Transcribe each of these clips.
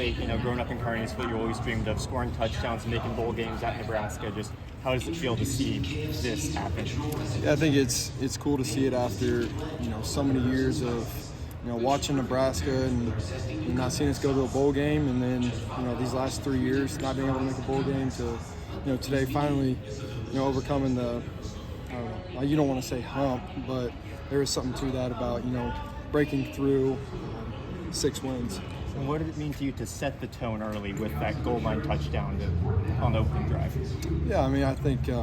late, growing up in Kearney, you always dreamed of scoring touchdowns and making bowl games at Nebraska. Just how does it feel to see this happen? Yeah, I think it's cool to see it after so many years of watching Nebraska and not seeing us go to a bowl game, and then these last 3 years not being able to make a bowl game to today finally overcoming the you don't want to say hump, but there is something to that about breaking through 6 wins. And what did it mean to you to set the tone early with that goal line touchdown on the opening drive? Yeah, I mean, I think it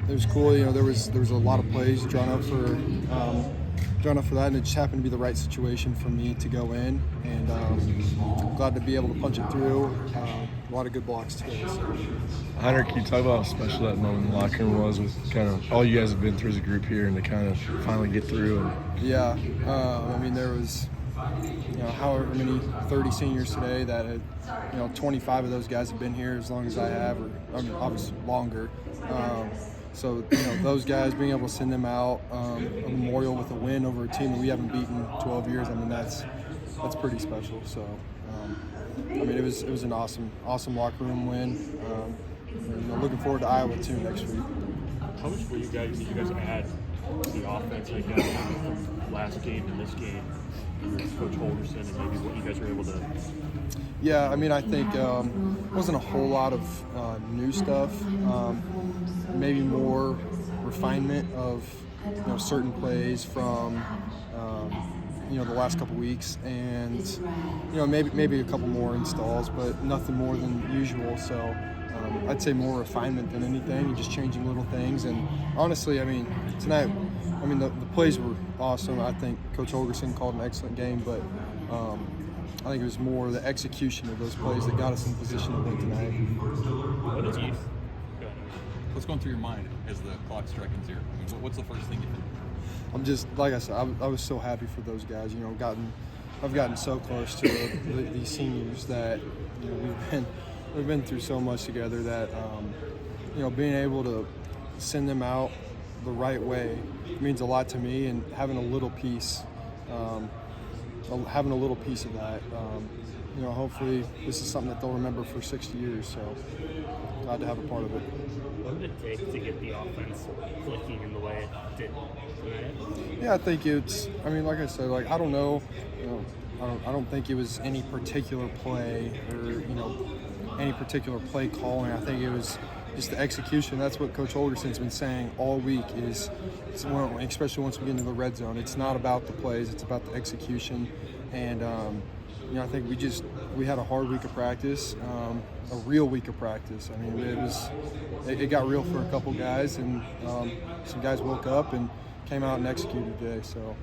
was cool. There was a lot of plays drawn up for that, and it just happened to be the right situation for me to go in, and glad to be able to punch it through. A lot of good blocks today. So. Hunter, can you talk about how special that moment in the locker room was with kind of all you guys have been through as a group here, and to kind of finally get through? Yeah, I mean, there was however many 30 seniors today that had 25 of those guys have been here as long as I have, or I mean obviously longer. So those guys, being able to send them out a memorial with a win over a team that we haven't beaten 12 years. I mean that's pretty special. So I mean it was an awesome locker room win. Looking forward to Iowa too next week. How much did you guys add to the offense, I guess, from last game to this game? Coach Holgorsen and maybe what you guys were able to. Yeah, I mean, I think it wasn't a whole lot of new stuff. Maybe more refinement of certain plays from the last couple weeks, and maybe a couple more installs, but nothing more than usual. So I'd say more refinement than anything, and just changing little things. And honestly, I mean, tonight, the plays were awesome. I think Coach Holgorsen called an excellent game, but I think it was more the execution of those plays that got us in position to win tonight. What's going through your mind as the clock striking zero? I mean, what's the first thing you think? I'm just, like I said, I was so happy for those guys. I've gotten so close to these seniors that we've been through so much together that being able to send them out the right way means a lot to me, and having a little piece of that. Hopefully this is something that they'll remember for 60 years. So glad to have a part of it. What did it take to get the offense clicking in the way it did tonight? Yeah, I think it's. I mean, like I said, I don't know. I don't think it was any particular play or any particular play calling. I think it was just the execution. That's what Coach Holgorsen's been saying all week, especially once we get into the red zone. It's not about the plays, it's about the execution. And I think we had a hard week of practice, a real week of practice. I mean, it got real for a couple guys, and some guys woke up and came out and executed today. So.